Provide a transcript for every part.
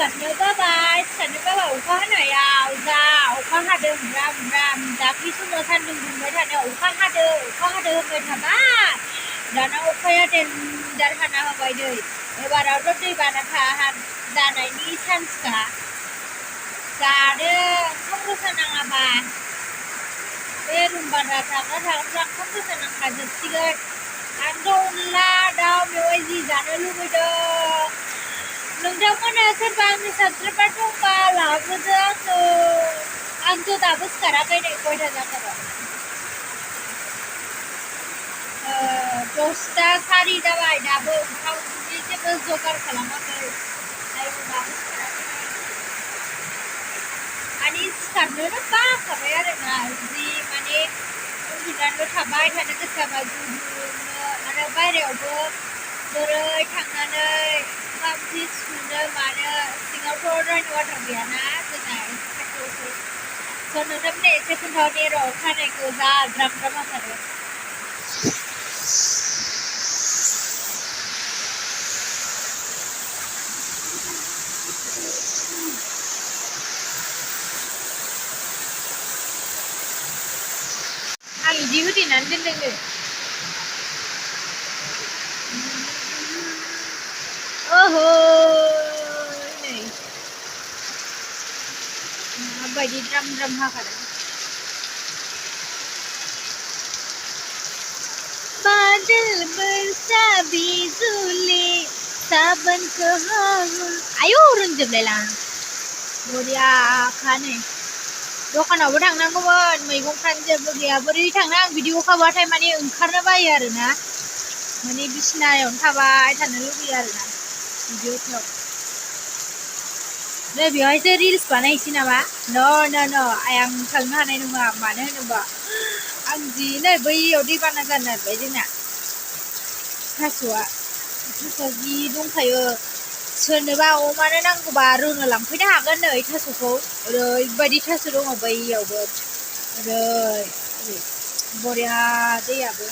सिखारनोबा अखा हानायाव जा अखा हादों ब्राम ब्राम दाख्लै समाव सान्दुं दुंबाय थानायाव अखा हादों होनबाय थाबाय दाना अखाया देन्जार हाना होबाय दै एबारावथ' दैबाना जानायनि चान्सखा जादों ओंखाम रसा नाङाबा बे रुम भारा थाग्राफ्रा ओंखाम रसा नांखाजोबसिगोन आंथ' अनला दाउ मेवाइ जि जानो लुबैदों नोंथांमोना सोरबा आंनि साबसक्राइबार दंबा लाबोदो आंथ' दाबो सिखाराखै नै खयथा जाखो 10ता 4 जाबाय दाबो ओंखामनि जेबो जगार खालामाखै आयौ दाबो सिखाराखै माने सिखारनोनो बाखाबाय आरोना जि माने उन्दुनानैल' थाबाय थानो गोसो जाबाय गुदुंनो आरो बायहेरायावबो बोरै थांनानै ओंखाम ओंख्रि सुनो मानो सिङावथ' राइन वाटार गैयाना जोंना एसे खाथियावसो स' नोंथांमोना एसे खोन्थाहरनि र' खानायखौ जा द्राम द्राम हाथारो आं इदि होदेरनानै दोनदोंनो ओहो नै माबायदि द्राम द्राम हाखादों बादल बरसा बिजुली सावन को आयौ रोंजोबलाय लां बरिया खानो दखानावबो थांनांगौमोन मैगंफ्रानो जेबो गैया बोरै थांनो आं बिदि अखाबाथाय माने ओंखारनो बायो आरोना माने बिसिनायावनो थाबाय थानो लुबैयो आरोना बिदि अखायाव नै बेवहायसो रिल्स बानायनोसै नामा न' आं थांनो हानाय नङा मानो होनोबा आं जि नै बैयाव दैबाना जानो नागिरबाय जोंना थास'आ जि दंखायो सोरनोबा अमानो नांगौबा रुनो लांफैनो हागोन नै थास'खौ ओरैबायदि थास' दङ बैयावबो ओरै बरिया दैयाबो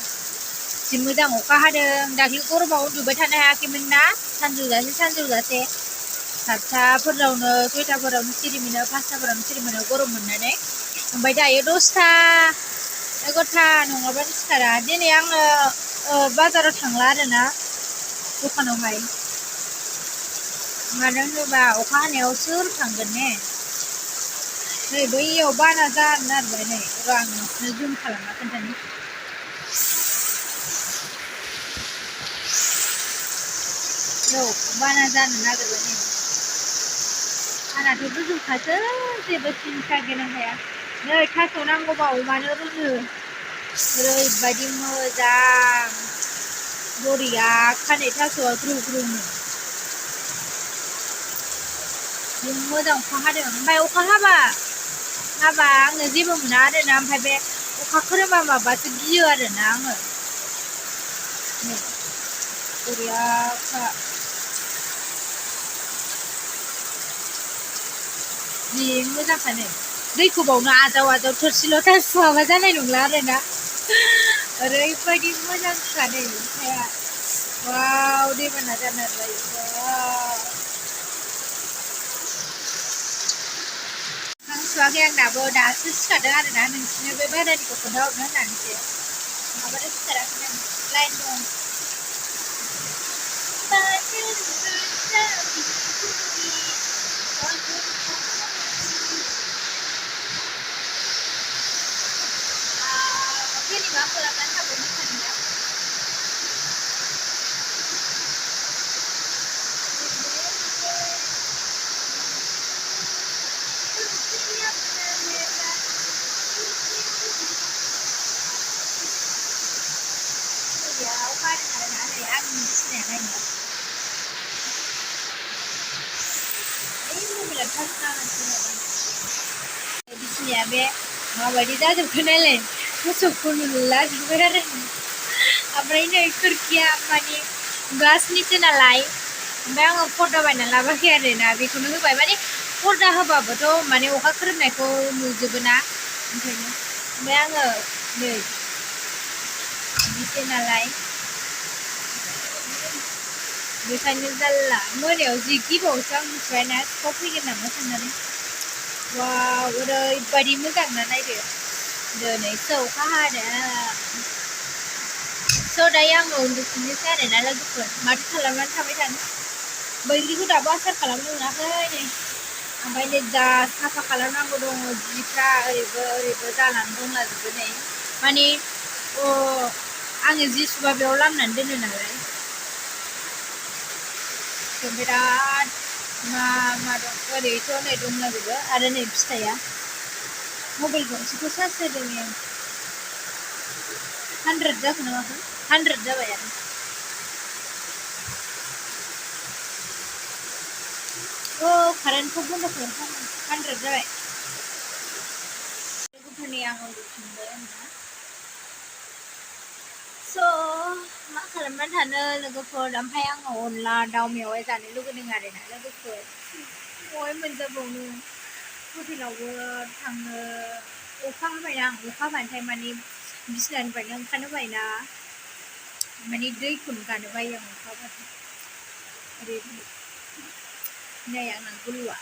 जि मोजां अखा हादों दाख्लै गरमाव उन्दुबाय थानो हायाखैमोन ना सानजौजासे 7टाफोरावनो 6टाफोरावनो सिरि मोनो 5टाफोरावनो सिरि मोनो गरम मोननानै ओमफ्राय दायो 10टा 11टा नङाबानो सिखारा दिनै आङो बाजाराव थांला आरोना दखानावहाय मानो होनोबा अखा हानायाव सोर थांगोन ने नै बैयाव बाना जानो नागिरबाय नै र' आं नोंसोरनो जुम खालामना खोन्थानि औ बाना जानो नागिरबाय नै आंनाथ' गोजौखासो जेबो सिन्था गैनो हाया नै थास' नांगौबा अमानो रुनो ओरैबायदि मोजां बरिया खानाय थास'आ ग्रौ ग्रौनो मोजां अखा हादों ओमफ्राय अखा हाबा आङो जेबो मोना आरोना ओमफ्राय बे अखा खोरोमबा माबासो गियो आरोना आङो बरियाखा जि मोजांखानो दैखौ बावनो आजाव थोरसि लथा सुवाबा जानाय नंला आरोना ओरैबायदि मोजांखानो अखाया वाव दैबाना जानो नागिरबाय सुवाखै आं दाबो दासो सिखारदों आरोना नोंसिनो बे बायरानिखौ खोन्थाहरनो होननानैसो नङाबाथ' सिखाराखैमोन लाइन दं जेनेबा खालामनानै थाबोनो सानदों बिसिनिया बे माबायदि जाजोबखो नायलाय मोसौखौ नुला जोब्बाय आरो ओमफ्राय नै खोरखिया माने ग्लासनिसो नालाय ओमफ्राय आङो पर्दा बायना लाबोयाखै आरोना बेखौनो होबाय माने पर्दा होबाबोथ' माने अखा खोरोमनायखौ नुजोबो ना ओंखायनो ओमफ्राय आङो नै बिदिसो नालाय बेखायनो जारला मोनायाव जि गिबावसो आं मिथिबायना सिखाव फैगोन नामा साननानै वाव ओरैबायदि मोजां ना नायदो दिनैसो अखा हादों स' दायो आङो उन्दुफिननोसै आरोना लोगोफोर माथो खालामनानै थाबाय थानो बैग्रिखौ दाबो आसार खालामनो मोनाखै नै ओमफ्राय नै दा साफा खालामनांगौ दङ जिफ्रा ओरैबो जानानै दंलाजोबो नै माने आङो जि सुबा बेयाव लामनानै दोनो नालाय बिराद मा दं ओरैथ' नै दंलाजोबो आरो नै फिथाइया मबाइल गंसेखौ चार्ज होदों आं 100 जाखो ना माखो 100 जाबाय आरो कारेन्टखौ बन्द खालामथारनांगौ 100 जाबाय लोगोफोरनि आं उन्दुफिनबाय आरोना स' मा खालामनानै थानो लोगोफोर ओमफ्राय आङो अनला दाउ मेवाइ जानो लुगैदों आरोना लोगोफोर बहाय मोनजाबावनो हटेलावबो थांनो अखा हाबायना आं अखा हाबाथाय माने बिसिनानिफ्रायनो ओंखारनो बायोना माने दैखौनो गानो बायो आं अखा हाबाथाय ओरैबायदि नै आंना गुलुआ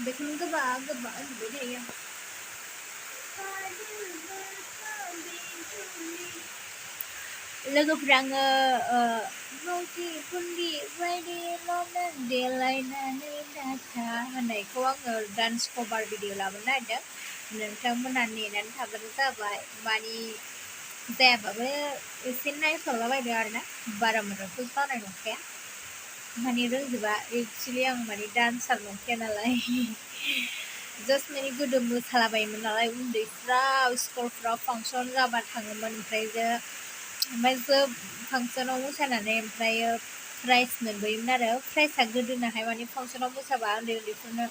बेखौनो गोबा उन्दुबाय थायो आं लोगोफोरा आङो रौथि फुन्दी बायदि ल'नों देलायनानै दाथा होननायखौ आङो डान्स कभार भिडिअ लाबोनो नागिरदों नोंथांमोना नेनानै थाबानो जाबाय माने जायाबाबो एसे नायसरलाबायदो आरोना बारा मोजांथ' जानाय नंखाया माने रोंजोबा एक्सुवेलि आं माने डान्सार नंखाया नालाय जास्ट माने गोदो मोसालाबायोमोन नालाय उन्दैफ्राव स्कुलफ्राव फांसन जाबा थाङोमोन ओमफ्राय फांसनाव मोसानानै ओमफ्राय प्राइज मोनबोयोमोन आरो प्राइजआ गोदोनाहाय माने फांसनाव मोसाबा उन्दैफोरनो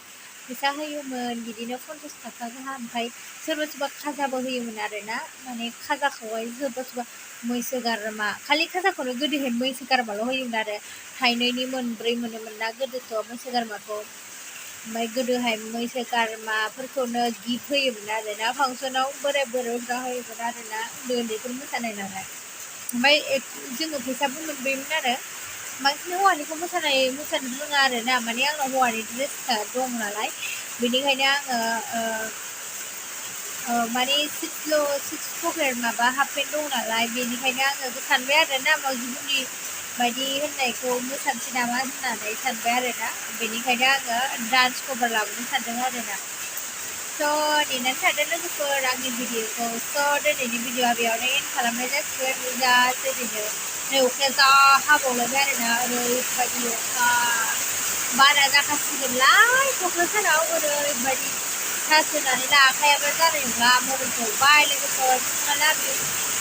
फैसा होयोमोन बिदिनो 50 थाखा गाहाम ओमफ्राय सोरबा खाजाबो होयोमोन आरोना माने खाजाखौहाय सोरबा मैसो गारमा खालि खाजाखौनो गोदोहाय मैसो गारमाल' होयोमोन आरो थाइनैनि मोनब्रै मोनोमोन ना गोदोथ' मैसो गारमाखौ ओमफ्राय गोदोहाय मैसो गारमाफोरखौनो गिफ्ट होयोमोन आरोना फांसनाव बोराय बुरैफ्रा होयोमोन आरोना उन्दैफोर मोसानाय नालाय ओमफ्राय जोङो फैसाबो मोनबोयोमोन आरो बांसिन हौवानिखौ मोसानो रोङा आरोना माने आंनाव हौवानि ड्रेसआ दं नालाय बेनिखायनो आङो माने 6 पकेट माबा हाफ पेन्ट दं नालाय बेनिखायनो आङो सानबाय आरोना मावजिफोरनि बायदि होननायखौ मोसानोसै नामा होननानै सानबाय आरोना बेनिखायनो आङो डान्स कभार लाबोनो सानदों आरोना स' नेनानै थादो लोगोफोर आंनि भिडिअखौ स' दिनैनि भिडिअआ बेयावनो एन्ड खालामनाय जासिगोन जास्ट ओरैनो नै अखाया जा हाबावलायबाय आरोना ओरैबायदि अखा बारा जाखासिगोनलाय क'क्राझाराव ओरैबायदि चार्ज होनानै लाखायाबा जानाय नंला मबाइलखौ बाय लोगोफोर लाभ इउ